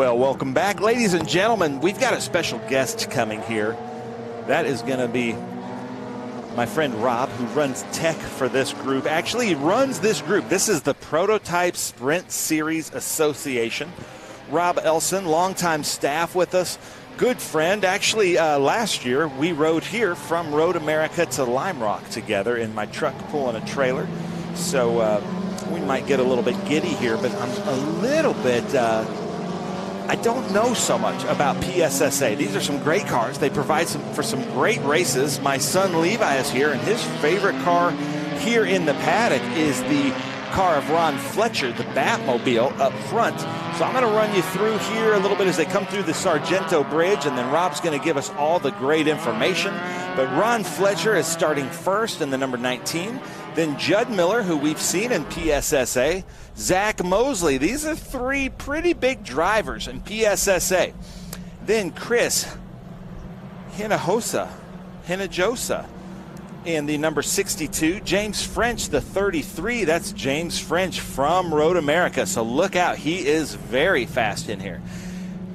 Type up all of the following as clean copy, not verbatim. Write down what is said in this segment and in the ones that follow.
Well, welcome back, ladies and gentlemen. We've got a special guest coming here. That is going to be my friend Rob, who runs tech for this group. Actually, he runs this group. This is the Prototype Sprint Series Association. Rob Elson, longtime staff with us, good friend. Actually, last year we rode here from Road America to Lime Rock together in my truck pulling a trailer. So we might get a little bit giddy here, but I'm a little bit... I don't know so much about PSSA. These are some great cars. They provide for some great races. My son Levi is here, and his favorite car here in the paddock is the car of Ron Fletcher, the Batmobile up front. So I'm going to run you through here a little bit as they come through the Sargento Bridge, and then Rob's going to give us all the great information. But Ron Fletcher is starting first in the number 19. Then Judd Miller, who we've seen in PSSA. Zach Mosley. These are three pretty big drivers in PSSA. Then Chris Hinojosa in the number 62. James French, the 33. That's James French from Road America. So look out. He is very fast in here.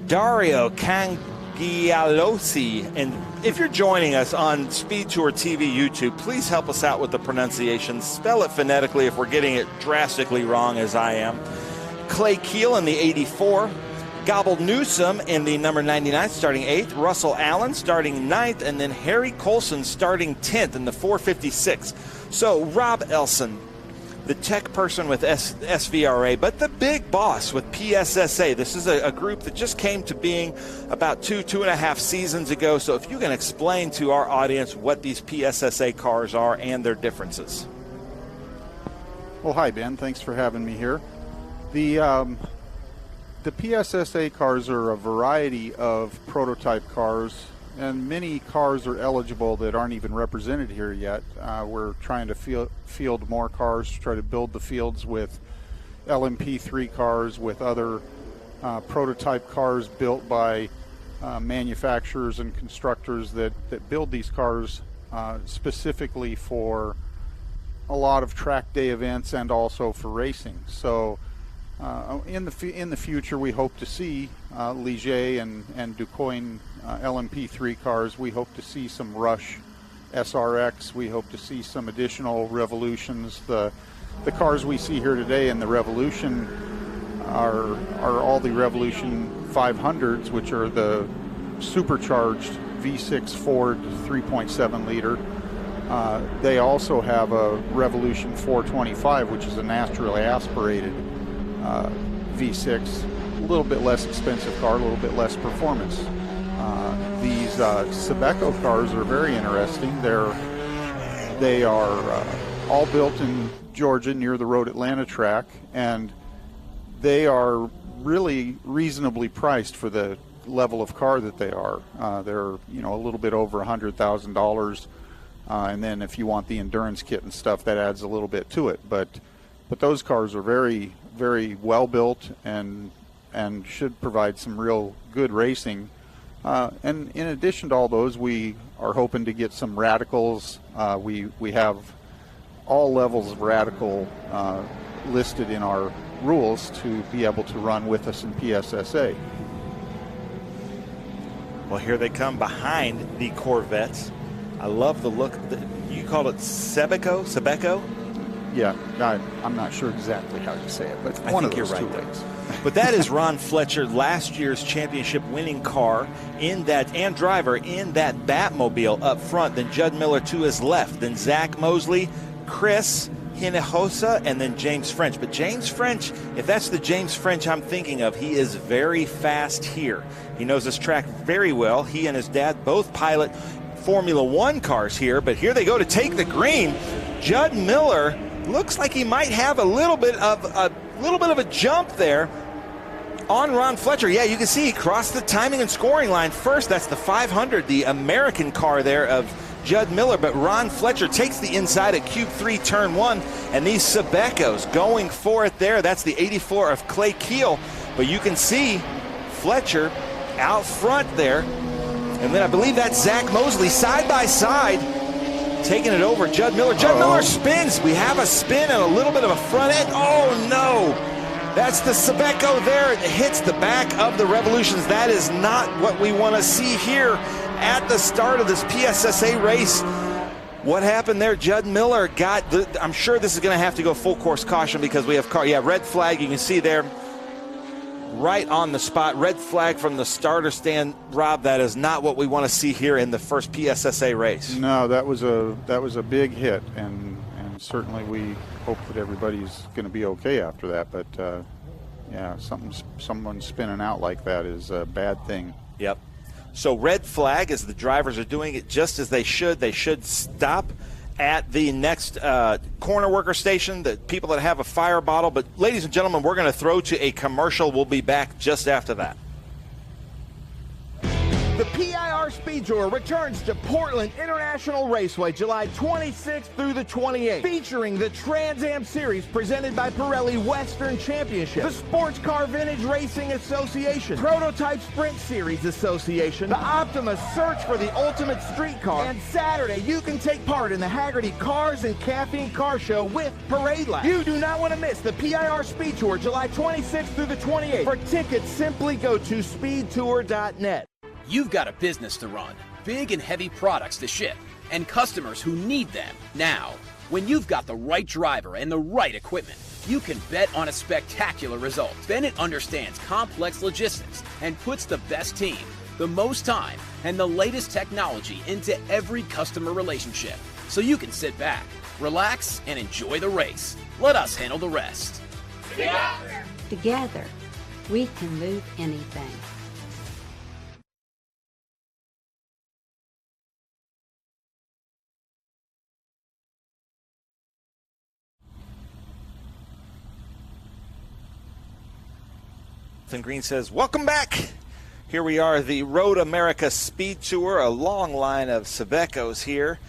Dario Cangialosi. And if you're joining us on SpeedTour TV YouTube, please help us out with the pronunciation. Spell it phonetically if we're getting it drastically wrong, as I am. Clay Keel in the 84. Gobble Newsom in the number 99, starting 8th. Russell Allen starting 9th. And then Harry Colson starting 10th in the 456. So Rob Elson, the tech person with SVRA, but the big boss with PSSA. This is a group that just came to being about two and a half seasons ago. So if you can explain to our audience what these PSSA cars are and their differences. Well, hi, Ben. Thanks for having me here. The PSSA cars are a variety of prototype cars, and many cars are eligible that aren't even represented here yet. We're trying to field more cars, try to build the fields with LMP3 cars, with other prototype cars built by manufacturers and constructors that build these cars specifically for a lot of track day events and also for racing. So in the future, we hope to see Ligier and Ducoin LMP3 cars. We hope to see some Rush SRX. We hope to see some additional Revolutions. The cars we see here today in the Revolution are all the Revolution 500s, which are the supercharged V6 Ford 3.7 liter. They also have a Revolution 425, which is a naturally aspirated V6, a little bit less expensive car, a little bit less performance. These Sebeco cars are very interesting. They are all built in Georgia near the Road Atlanta track, and they are really reasonably priced for the level of car that they are. They're a little bit over $100,000, and then if you want the endurance kit and stuff, that adds a little bit to it. But those cars are very, very well built and should provide some real good racing. And in addition to all those, we are hoping to get some radicals. We have all levels of radical listed in our rules to be able to run with us in PSSA. Well, here they come behind the Corvettes. I love the look. You called it Sebeco? Yeah, I'm not sure exactly how you say it, but I one think of those you're two right ways. But that is Ron Fletcher, last year's championship winning car and driver in that Batmobile up front. Then Judd Miller to his left. Then Zach Mosley, Chris Hinojosa, and then James French. But James French, if that's the James French I'm thinking of, he is very fast here. He knows this track very well. He and his dad both pilot Formula One cars here, but here they go to take the green. Judd Miller looks like he might have a little bit of a jump there on Ron Fletcher. Yeah, you can see he crossed the timing and scoring line first. That's the 500, the American car there of Judd Miller. But Ron Fletcher takes the inside at Cube 3, Turn 1, and these Sebecos going for it there. That's the 84 of Clay Keel. But you can see Fletcher out front there. And then I believe that's Zach Mosley side by side, taking it over Judd Miller. Judd Miller spins. We have a spin and a little bit of a front end. Oh, no. That's the Iveco there. It hits the back of the Revolutions. That is not what we want to see here at the start of this PSSA race. What happened there? Judd Miller got I'm sure this is going to have to go full course caution because we have red flag. You can see there right on the spot. Red flag from the starter stand. Rob, that is not what we want to see here in the first PSSA race. No, that was a big hit, and certainly we hope that everybody's going to be okay after that. But yeah, someone spinning out like that is a bad thing. Yep. So red flag, as the drivers are doing it just as they should. They should stop at the next corner worker station, the people that have a fire bottle. But ladies and gentlemen, we're going to throw to a commercial. We'll be back just after that. The PIR Speed Tour returns to Portland International Raceway July 26th through the 28th, featuring the Trans Am Series presented by Pirelli Western Championship, the Sports Car Vintage Racing Association, Prototype Sprint Series Association, the Optima Search for the Ultimate Street Car, and Saturday you can take part in the Haggerty Cars and Caffeine Car Show with Parade Lab. You do not want to miss the PIR Speed Tour July 26th through the 28th. For tickets, simply go to speedtour.net. You've got a business to run, big and heavy products to ship, and customers who need them now. When you've got the right driver and the right equipment, you can bet on a spectacular result. Bennett understands complex logistics and puts the best team, the most time, and the latest technology into every customer relationship. So you can sit back, relax, and enjoy the race. Let us handle the rest. Together, we can move anything. Jonathan Green says, welcome back. Here we are, the Road America Speed Tour, a long line of Ivecos here.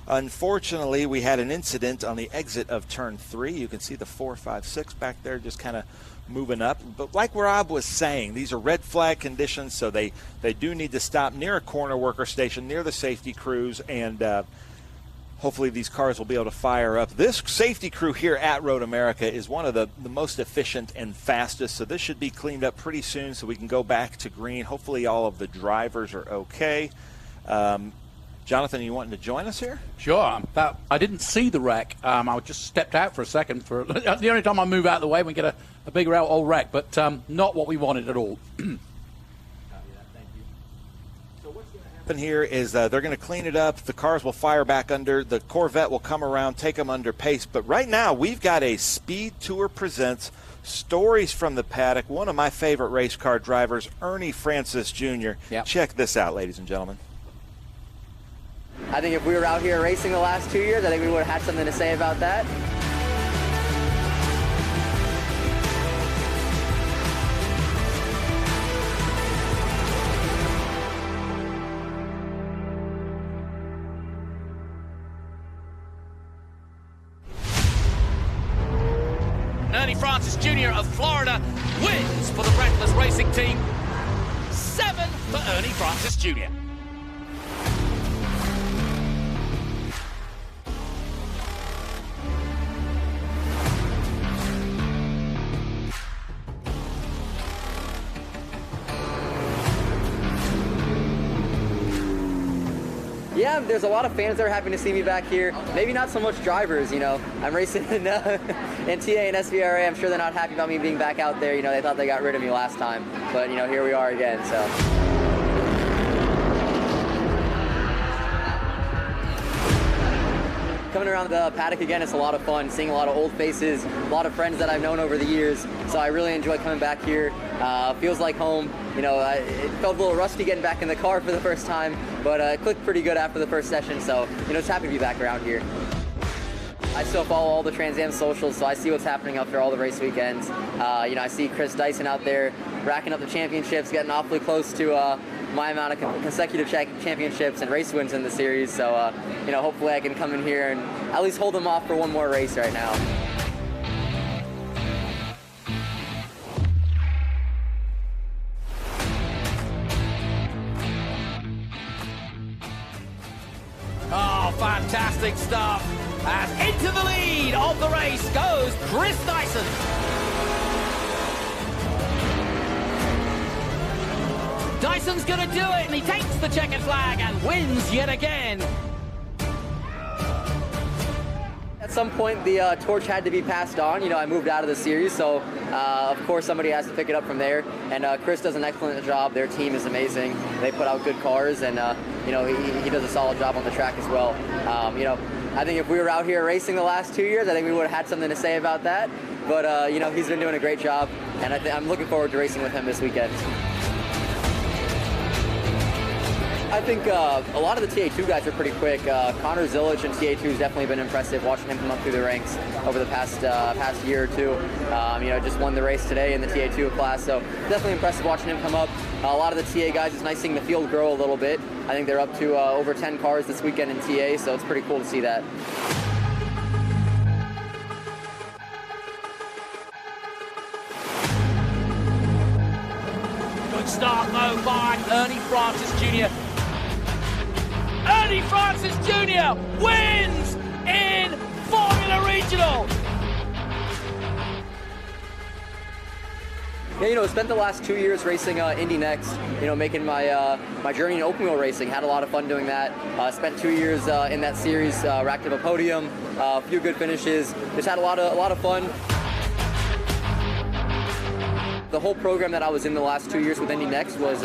Unfortunately, we had an incident on the exit of turn 3. You can see the 4, 5, 6 back there just kind of moving up. But like Rob was saying, these are red flag conditions, so they do need to stop near a corner worker station, near the safety crews, and hopefully these cars will be able to fire up. This safety crew here at Road America is one of the most efficient and fastest, so this should be cleaned up pretty soon so we can go back to green. Hopefully all of the drivers are okay. Jonathan, you wanting to join us here? Sure. I didn't see the wreck. I just stepped out for a second. For the only time I move out of the way, we get a bigger old wreck, but not what we wanted at all. Here is they're going to clean it up. The cars will fire back under. The Corvette will come around, take them under pace. But right now, we've got a Speed Tour Presents Stories from the Paddock. One of my favorite race car drivers, Ernie Francis Jr. Yep. Check this out, ladies and gentlemen. I think if we were out here racing the last 2 years, I think we would have had something to say about that. Ernie Francis Jr. of Florida wins for the Breathless Racing Team. 7 for Ernie Francis Jr. Yeah, there's a lot of fans that are happy to see me back here. Maybe not so much drivers, you know. I'm racing in TA and SVRA. I'm sure they're not happy about me being back out there. You know, they thought they got rid of me last time. But, you know, here we are again, so. Coming around the paddock again, it's a lot of fun, seeing a lot of old faces, a lot of friends that I've known over the years. So I really enjoy coming back here. Feels like home. You know, it felt a little rusty getting back in the car for the first time, but it clicked pretty good after the first session. So, you know, it's happy to be back around here. I still follow all the Trans Am socials, so I see what's happening after all the race weekends. You know, I see Chris Dyson out there racking up the championships, getting awfully close to my amount of consecutive championships and race wins in the series. So, you know, hopefully I can come in here and at least hold them off for one more race right now. Oh, fantastic stuff. And into the lead of the race goes Chris Dyson. Dyson's going to do it, and he takes the checkered flag and wins yet again. At some point, the torch had to be passed on. You know, I moved out of the series, so of course somebody has to pick it up from there. And Chris does an excellent job. Their team is amazing. They put out good cars, and you know, he does a solid job on the track as well. You know, I think if we were out here racing the last 2 years, I think we would have had something to say about that. But you know, he's been doing a great job, and I'm looking forward to racing with him this weekend. I think a lot of the TA2 guys are pretty quick. Connor Zillage in TA2 has definitely been impressive, watching him come up through the ranks over the past year or two. You know, just won the race today in the TA2 class, so definitely impressive watching him come up. A lot of the TA guys, it's nice seeing the field grow a little bit. I think they're up to over 10 cars this weekend in TA, so it's pretty cool to see that. Good start though by Ernie Francis Jr. Ernie Francis Jr. wins in Formula Regional. Yeah, you know, spent the last 2 years racing Indy Next, you know, making my my journey in open wheel racing. Had a lot of fun doing that. Spent 2 years in that series, racked up a podium, a few good finishes. Just had a lot of fun. The whole program that I was in the last 2 years with Indy Next was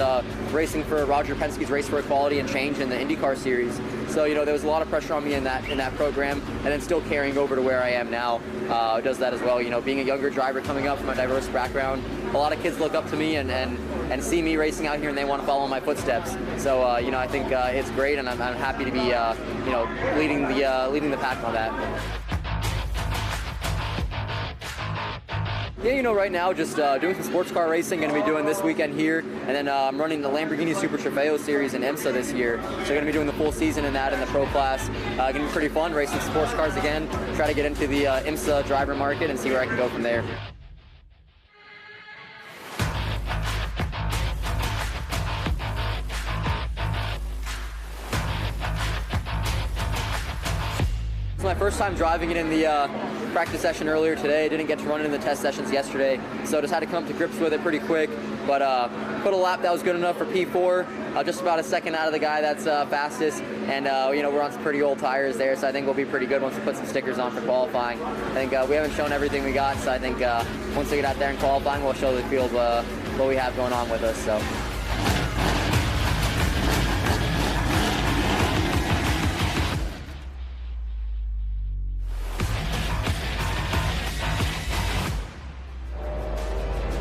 racing for Roger Penske's Race for Equality and Change in the IndyCar series. So, you know, there was a lot of pressure on me in that program, and then still carrying over to where I am now does that as well. You know, being a younger driver coming up from a diverse background, a lot of kids look up to me and see me racing out here, and they want to follow in my footsteps. So, you know, I think it's great, and I'm happy to be, you know, leading the pack on that. Yeah, you know, right now just doing some sports car racing. Going to be doing this weekend here, and then I'm running the Lamborghini Super Trofeo series in IMSA this year. So going to be doing the full season in that in the pro class. Going to be pretty fun racing sports cars again. Try to get into the IMSA driver market and see where I can go from there. It's my first time driving it in the practice session earlier today. Didn't get to run it in the test sessions yesterday, so just had to come to grips with it pretty quick. But put a lap that was good enough for P4, just about a second out of the guy that's fastest. And you know, we're on some pretty old tires there, so I think we'll be pretty good once we put some stickers on for qualifying. I think we haven't shown everything we got, so I think once we get out there in qualifying, we'll show the field what we have going on with us. So.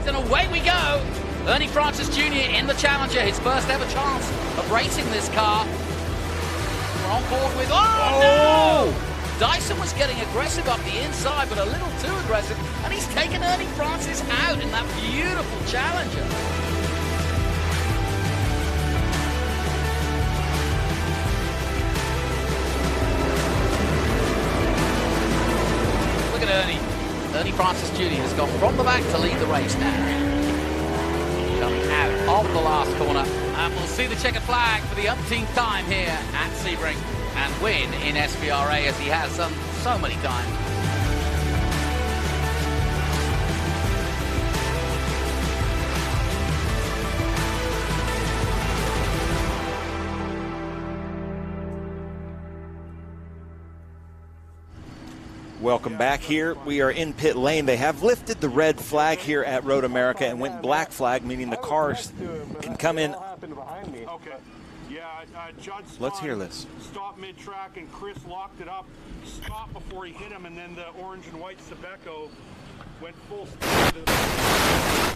Away we go. Ernie Francis Jr. in the Challenger, his first ever chance of racing this car. We're on board with, oh no! Dyson was getting aggressive up the inside, but a little too aggressive, and he's taken Ernie Francis out in that beautiful Challenger. Look at Ernie. Ernie Francis Jr. has gone from the back to lead the race now. Coming out of the last corner. And we'll see the checkered flag for the umpteenth time here at Sebring and win in SPRA as he has so many times. Welcome back here. We are in pit lane. They have lifted the red flag here at Road America and went black flag, meaning the cars can come in. Okay. Yeah, Judd Let's hear this. Stopped mid-track, and Chris locked it up. Stopped before he hit him, and then the orange and white Sebeco went full speed to the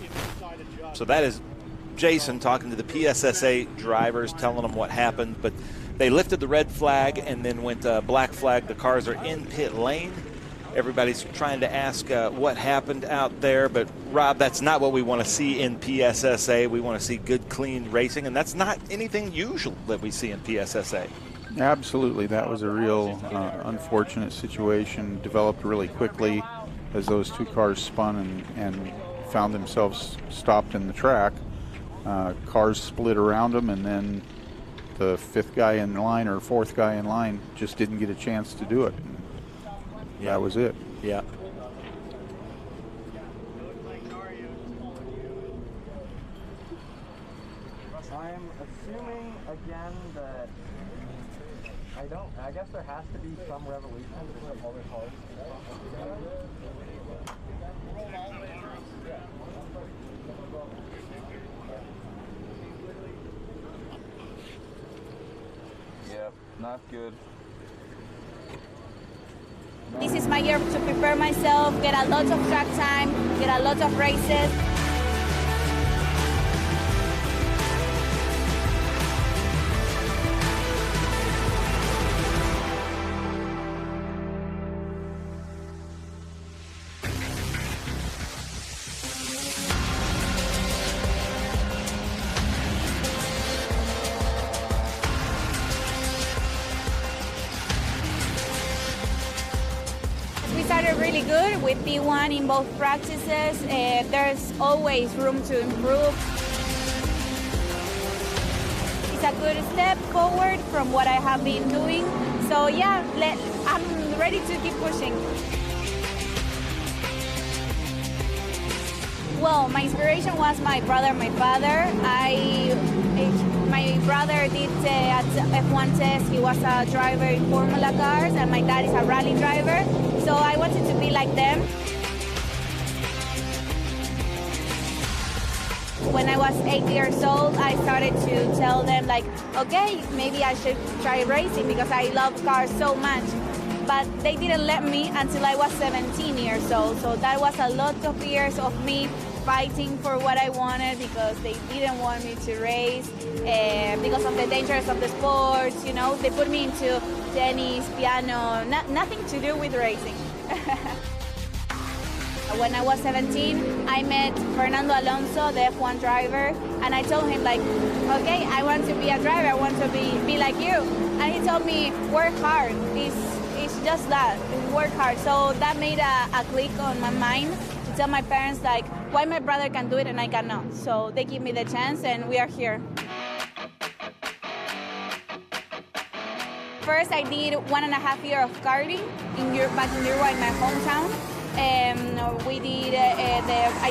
inside of Judd. So that is Jason talking to the PSSA drivers, telling them what happened. But they lifted the red flag and then went black flag. The cars are in pit lane. Everybody's trying to ask what happened out there, but Rob, that's not what we want to see in PSSA. We want to see good, clean racing, and that's not anything usual that we see in PSSA. Absolutely, that was a real unfortunate situation. Developed really quickly as those two cars spun and found themselves stopped in the track. Cars split around them, and then the fifth guy in line or fourth guy in line just didn't get a chance to do it. Yeah. That was it. Yeah. I'm assuming again that I guess there has to be some revolution with all the cars. Yep, not good. This is my year to prepare myself, get a lot of track time, get a lot of races. We started really good with P1 in both practices. There's always room to improve. It's a good step forward from what I have been doing. So yeah, I'm ready to keep pushing. Well, my inspiration was my brother, my father. My brother did at F1 test. He was a driver in Formula cars, and my dad is a rally driver. So I wanted to be like them. When I was 8 years old, I started to tell them like, okay, maybe I should try racing because I love cars so much. But they didn't let me until I was 17 years old. So that was a lot of years of me fighting for what I wanted because they didn't want me to race because of the dangers of the sports. You know, they put me into tennis, piano, nothing to do with racing. When I was 17, I met Fernando Alonso, the F1 driver, and I told him like, okay, I want to be a driver, I want to be like you. And he told me, work hard. It's just that, work hard. So that made a click on my mind to tell my parents like, why my brother can do it and I cannot. So they give me the chance and we are here. First, I did 1.5 years of karting back in Uruguay, in my hometown. I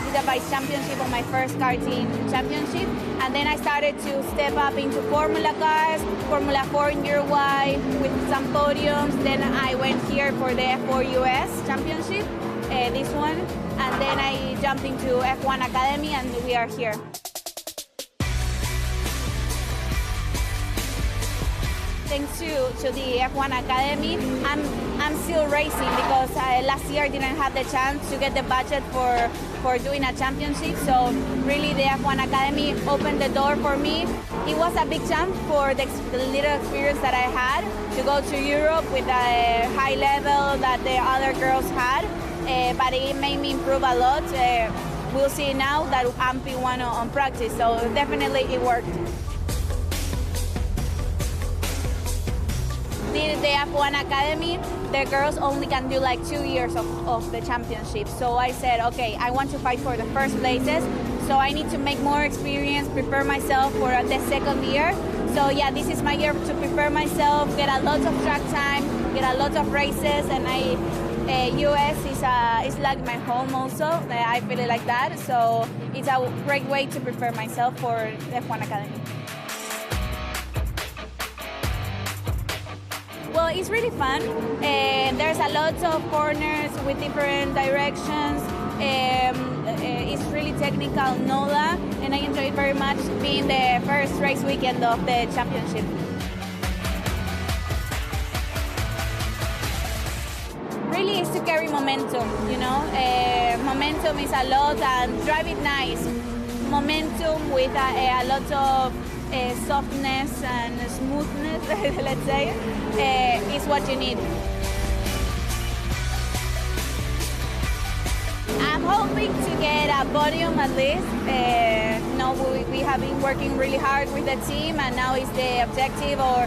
did a vice championship on my first karting championship, and then I started to step up into Formula cars, Formula 4 in Uruguay with some podiums. Then I went here for the F4 US championship, this one, and then I jumped into F1 Academy, and we are here. Thanks to the F1 Academy, I'm still racing because last year I didn't have the chance to get the budget for doing a championship. So really the F1 Academy opened the door for me. It was a big jump for the little experience that I had to go to Europe with a high level that the other girls had, but it made me improve a lot. We'll see now that I'm P1 on practice, so definitely it worked. Did the F1 Academy, the girls only can do like 2 years of the championship. So I said, okay, I want to fight for the first places. So I need to make more experience, prepare myself for the second year. So yeah, this is my year to prepare myself, get a lot of track time, get a lot of races, and US is like my home also. I feel it like that. So it's a great way to prepare myself for the F1 Academy. Well, it's really fun. There's a lot of corners with different directions. It's really technical NOLA, and I enjoy it very much being the first race weekend of the championship. Really is to carry momentum, you know. Momentum is a lot, and drive it nice. Momentum with a lot of softness and smoothness, let's say, is what you need. I'm hoping to get a podium at least. No, we have been working really hard with the team, and now is the objective. Or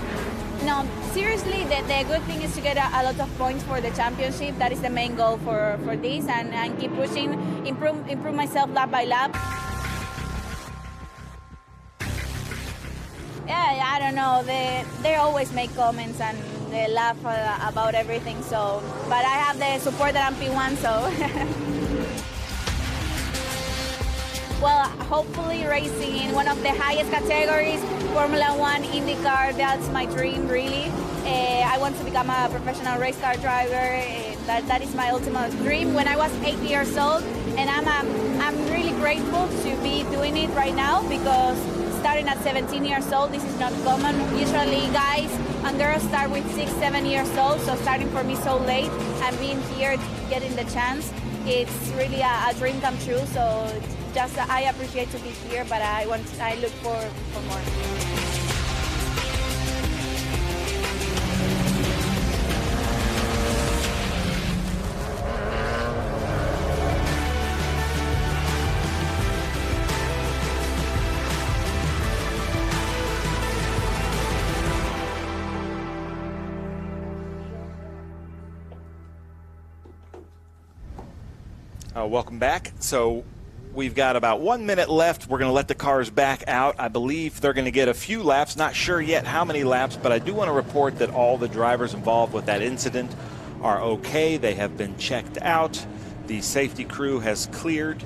no, seriously, the good thing is to get a lot of points for the championship. That is the main goal for this, and keep pushing, improve myself lap by lap. Yeah, I don't know. They always make comments and they laugh about everything. So, but I have the support that I'm P1, so. well, hopefully racing in one of the highest categories, Formula One, IndyCar. That's my dream, really. I want to become a professional race car driver. That is my ultimate dream. When I was 8 years old, and I'm really grateful to be doing it right now, because starting at 17 years old, this is not common. Usually guys and girls start with 6, 7 years old, so starting for me so late and being here, getting the chance, it's really a dream come true. So just I appreciate to be here, but I look for more. Welcome back. So we've got about 1 minute left. We're going to let the cars back out. I believe they're going to get a few laps. Not sure yet how many laps, but I do want to report that all the drivers involved with that incident are okay. They have been checked out. The safety crew has cleared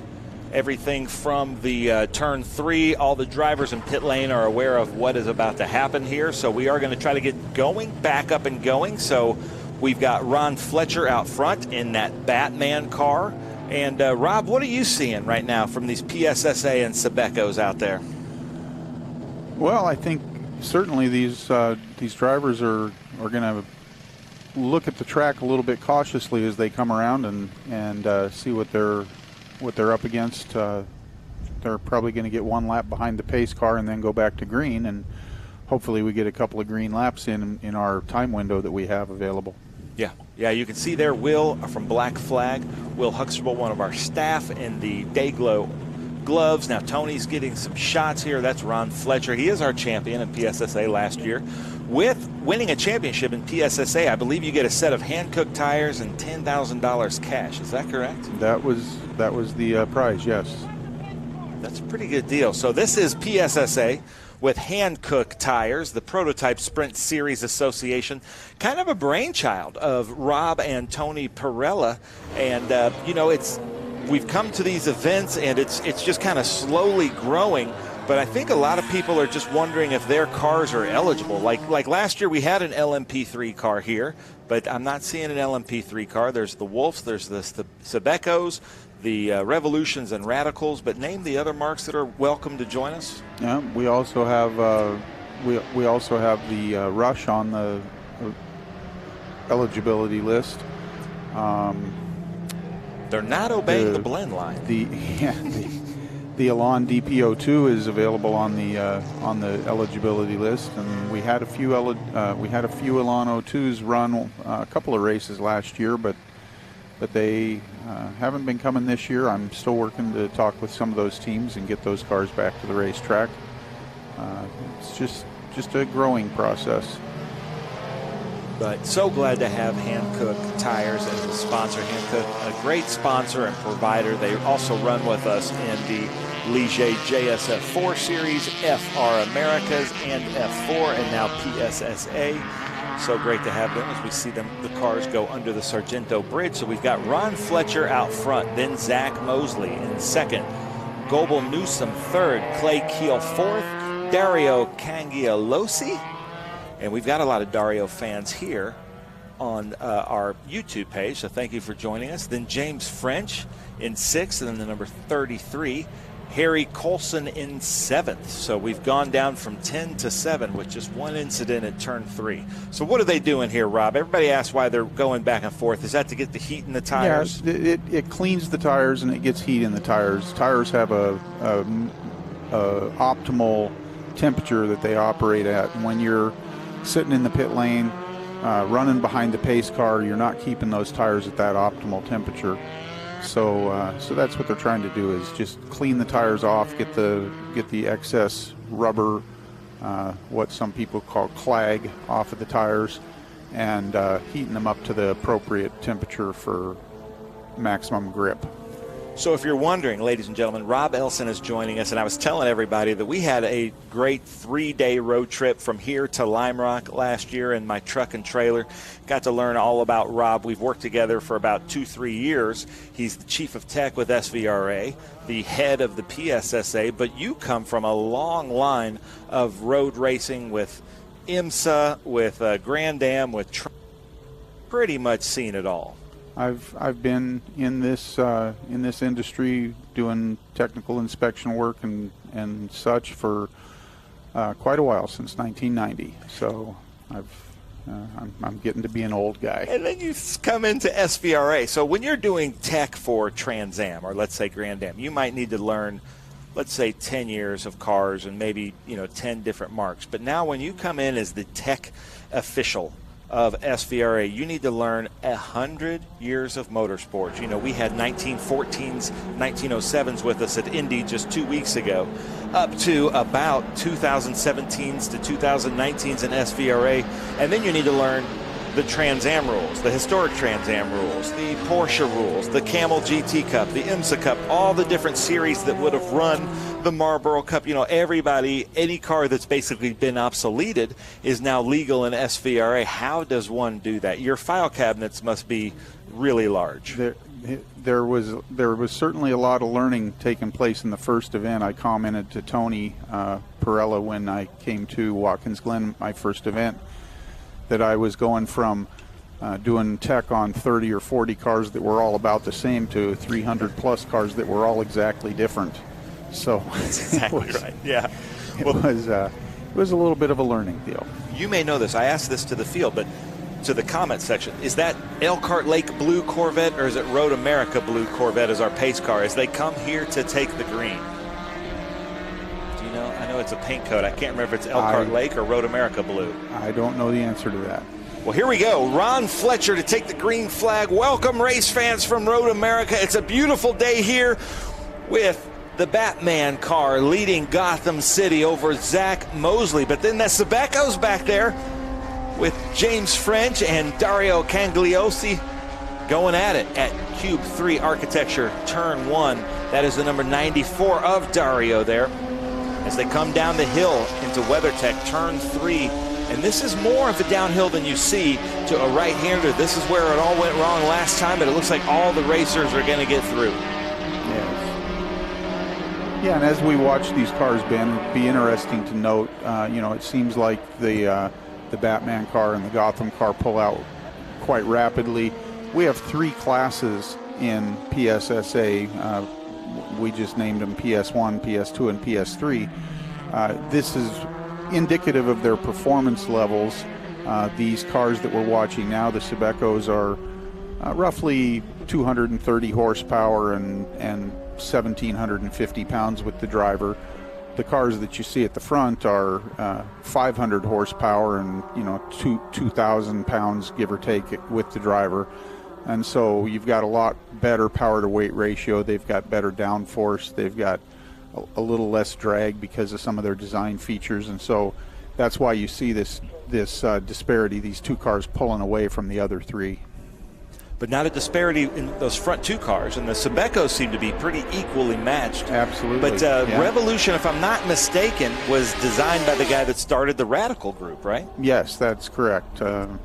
everything from the turn 3. All the drivers in pit lane are aware of what is about to happen here. So we are going to try to get going, back up and going. So we've got Ron Fletcher out front in that Batman car. And Rob, what are you seeing right now from these PSSA and Sebecos out there? Well, I think certainly these drivers are going to look at the track a little bit cautiously as they come around and see what they're up against. They're probably going to get one lap behind the pace car and then go back to green, and hopefully we get a couple of green laps in our time window that we have available. Yeah, you can see there Will from Black Flag, Will Huxtable, one of our staff in the Dayglow gloves. Now Tony's getting some shots here. That's Ron Fletcher. He is our champion in PSSA last year. With winning a championship in PSSA, I believe you get a set of hand-cooked tires and $10,000 cash. Is that correct? That was the prize, yes. That's a pretty good deal. So this is PSSA with hand-cooked tires, the Prototype Sprint Series Association, kind of a brainchild of Rob and Tony Perella. And, we've come to these events, and it's just kind of slowly growing. But I think a lot of people are just wondering if their cars are eligible. Like last year, we had an LMP3 car here, but I'm not seeing an LMP3 car. There's the Wolves, there's the Sebecos, the Revolutions and Radicals, but name the other marks that are welcome to join us. Yeah, we also have we also have the Rush on the eligibility list. They're not obeying the blend line. The Elan DPO2 is available on the eligibility list, and we had a few Elan O2s run a couple of races last year, but they haven't been coming this year. I'm still working to talk with some of those teams and get those cars back to the racetrack. It's just a growing process. But so glad to have Hankook Tires as a sponsor. Hankook, a great sponsor and provider. They also run with us in the Ligier JSF 4 Series, FR Americas, and F4, and now PSSA. So great to have them as we see the cars go under the Sargento Bridge. So we've got Ron Fletcher out front, then Zach Mosley in second, Goebel Newsom third, Clay Keel fourth, Dario Cangialosi. And we've got a lot of Dario fans here on our YouTube page, so thank you for joining us. Then James French in sixth, and then the number 33, Harry Colson in seventh. So we've gone down from 10 to 7 with just one incident at turn 3. So what are they doing here, Rob? Everybody asks why they're going back and forth. Is that to get the heat in the tires? Yeah, it cleans the tires and it gets heat in the tires. Tires have a optimal temperature that they operate at. And when you're sitting in the pit lane, running behind the pace car, you're not keeping those tires at that optimal temperature. So that's what they're trying to do, is just clean the tires off, get the excess rubber, what some people call clag, off of the tires, and heating them up to the appropriate temperature for maximum grip. So if you're wondering, ladies and gentlemen, Rob Elson is joining us, and I was telling everybody that we had a great 3-day road trip from here to Lime Rock last year in my truck and trailer. Got to learn all about Rob. We've worked together for about 2-3 years. He's the chief of tech with SVRA, the head of the PSSA, but you come from a long line of road racing with IMSA, with Grand Am, with pretty much seen it all. I've been in this industry doing technical inspection work and such for quite a while, since 1990. So I'm getting to be an old guy. And then you come into SVRA. So when you're doing tech for Trans Am, or let's say Grand Am, you might need to learn, let's say, 10 years of cars and maybe 10 different marks. But now when you come in as the tech official of SVRA, you need to learn 100 years of motorsports. We had 1914s, 1907s with us at Indy just 2 weeks ago, up to about 2017s to 2019s in SVRA. And then you need to learn the Trans Am rules, the historic Trans Am rules, the Porsche rules, the Camel GT Cup, the IMSA Cup, all the different series that would have run the Marlboro Cup. Everybody, any car that's basically been obsoleted is now legal in SVRA. How does one do that? Your file cabinets must be really large. There was certainly a lot of learning taking place in the first event. I commented to Tony Perella when I came to Watkins Glen, my first event, that I was going from doing tech on 30 or 40 cars that were all about the same to 300 plus cars that were all exactly different. So that's exactly right. Yeah, it was a little bit of a learning deal. You may know this. I asked this to the field, but to the comment section, is that Elkhart Lake Blue Corvette, or is it Road America Blue Corvette as our pace car as they come here to take the green? Do you know? I know it's a paint code. I can't remember if it's Elkhart Lake or Road America Blue. I don't know the answer to that. Well, here we go. Ron Fletcher to take the green flag. Welcome, race fans from Road America. It's a beautiful day here with the Batman car leading Gotham City over Zach Mosley. But then that Sebeco's back there with James French and Dario Cangliosi going at it at Cube 3 Architecture, Turn 1. That is the number 94 of Dario there as they come down the hill into WeatherTech, Turn 3. And this is more of a downhill than you see to a right-hander. This is where it all went wrong last time, but it looks like all the racers are going to get through. Yeah, and as we watch these cars, Ben, it'd be interesting to note, it seems like the Batman car and the Gotham car pull out quite rapidly. We have 3 classes in PSSA. We just named them PS1, PS2, and PS3. This is indicative of their performance levels. These cars that we're watching now, the Sebecos, are roughly 230 horsepower and 1,750 pounds with the driver. The cars that you see at the front are 500 horsepower and 2,000 pounds, give or take, with the driver. And so you've got a lot better power to weight ratio. They've got better downforce. They've got a little less drag because of some of their design features. And so that's why you see this disparity, these 2 cars pulling away from the other 3. But not a disparity in those front 2 cars, and the Sebecos seem to be pretty equally matched. Absolutely. But Revolution, if I'm not mistaken, was designed by the guy that started the Radical group, right? Yes, that's correct. Whenever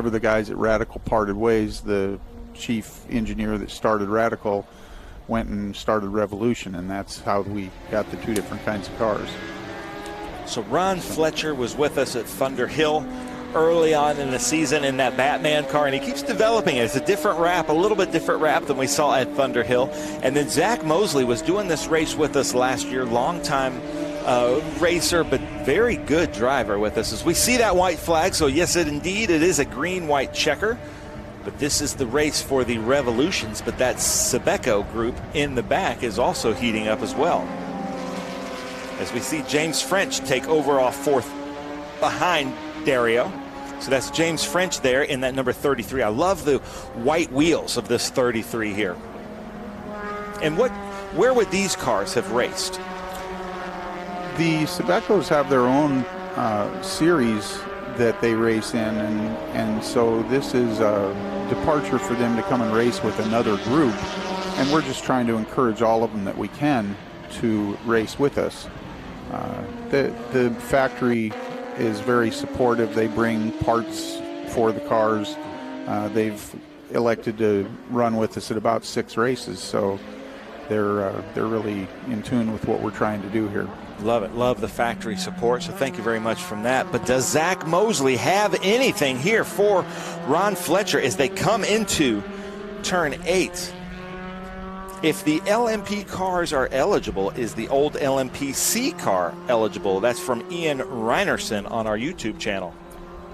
the guys at Radical parted ways, the chief engineer that started Radical went and started Revolution, and that's how we got the 2 different kinds of cars. So Ron Fletcher was with us at Thunder Hill early on in the season in that Batman car, and he keeps developing it. It's a different wrap, a little bit different wrap than we saw at Thunder Hill. And then Zach Mosley was doing this race with us last year, longtime racer, but very good driver with us. As we see that white flag, so yes, it is a green-white checker. But this is the race for the Revolutions, but that Sebeco group in the back is also heating up as well. As we see James French take over off 4th behind Dario. So that's James French there in that number 33. I love the white wheels of this 33 here. And where would these cars have raced? The Sebecos have their own series that they race in, and so this is a departure for them to come and race with another group, and we're just trying to encourage all of them that we can to race with us. The factory is very supportive. They bring parts for the cars. They've elected to run with us at about 6 races, so they're really in tune with what we're trying to do here. Love it. Love the factory support. So thank you very much from that. But does Zach Mosley have anything here for Ron Fletcher as they come into turn 8? If the LMP cars are eligible, is the old LMP-C car eligible? That's from Ian Reinerson on our YouTube channel.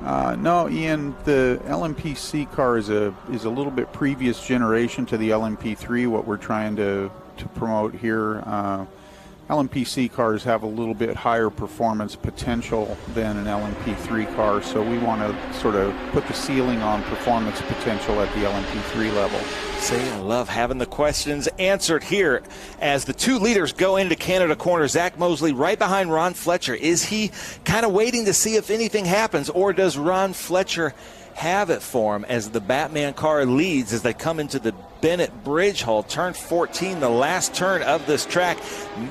No, Ian, the LMP-C car is a little bit previous generation to the LMP3, what we're trying to promote here. LMP-C cars have a little bit higher performance potential than an LMP3 car, so we want to sort of put the ceiling on performance potential at the LMP3 level. See, I love having the questions answered here as the 2 leaders go into Canada Corner. Zach Mosley right behind Ron Fletcher. Is he kind of waiting to see if anything happens, or does Ron Fletcher have it for him as the Batman car leads as they come into the Bennett Bridge Hall, turn 14, the last turn of this track?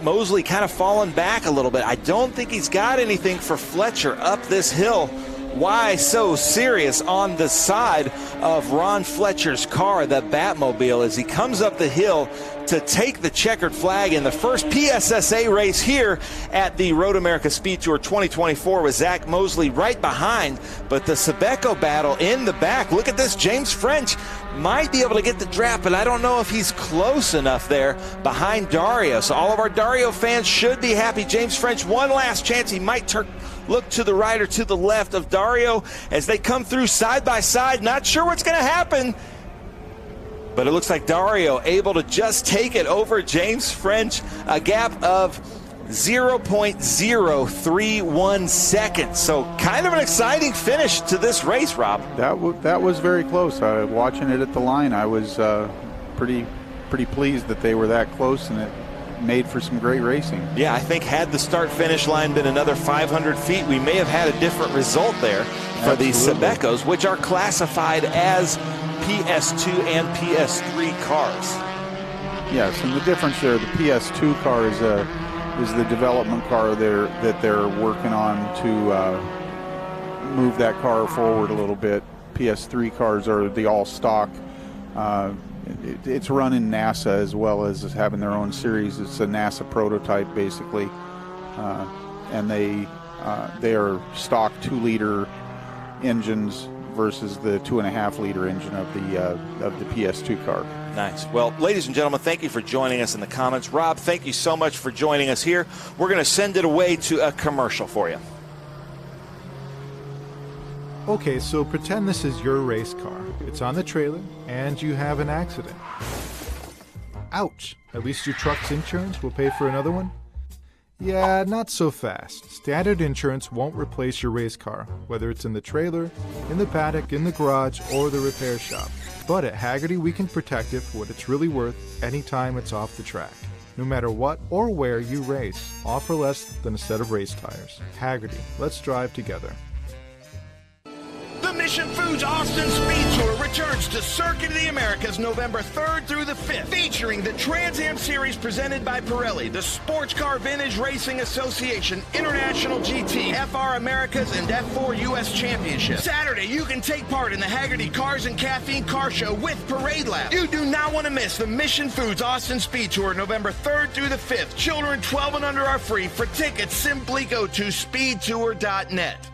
Mosley kind of falling back a little bit. I don't think he's got anything for Fletcher up this hill. Why so serious on the side of Ron Fletcher's car, the Batmobile, as he comes up the hill to take the checkered flag in the first PSSA race here at the Road America SpeedTour 2024 with Zach Mosley right behind, but the Sebeco battle in the back. Look at this. James French might be able to get the draft, but I don't know if he's close enough there behind Dario. So all of our Dario fans should be happy. James French, one last chance. He might look to the right or to the left of Dario as they come through side by side. Not sure what's going to happen, but it looks like Dario able to just take it over James French, a gap of 0.031 seconds. So kind of an exciting finish to this race, Rob. That was very close. Watching it at the line, I was pretty pleased that they were that close, and it made for some great racing. Yeah, I think had the start-finish line been another 500 feet, we may have had a different result there for these Sebecos, which are classified as PS2 and PS3 cars. Yes, and the difference there, the PS2 car is the development car that they're working on to move that car forward a little bit. PS3 cars are the all-stock. It's running NASA as well as having their own series. It's a NASA prototype, basically, and they are stock 2-liter engines versus the 2.5-liter engine of the PS2 car. Nice. Well, ladies and gentlemen, thank you for joining us in the comments. Rob, thank you so much for joining us here. We're going to send it away to a commercial for you. Okay, so pretend this is your race car. It's on the trailer, and you have an accident. Ouch! At least your truck's insurance will pay for another one? Yeah, not so fast. Standard insurance won't replace your race car, whether it's in the trailer, in the paddock, in the garage, or the repair shop. But at Hagerty, we can protect it for what it's really worth anytime it's off the track. No matter what or where you race, offer less than a set of race tires. Hagerty, let's drive together. The Mission Foods Austin Speed Tour returns to Circuit of the Americas November 3rd through the 5th, featuring the Trans Am Series presented by Pirelli, the Sports Car Vintage Racing Association, International GT, FR Americas, and F4 U.S. Championship. Saturday, you can take part in the Hagerty Cars and Caffeine Car Show with Parade Lab. You do not want to miss the Mission Foods Austin Speed Tour November 3rd through the 5th. Children 12 and under are free. For tickets, simply go to speedtour.net.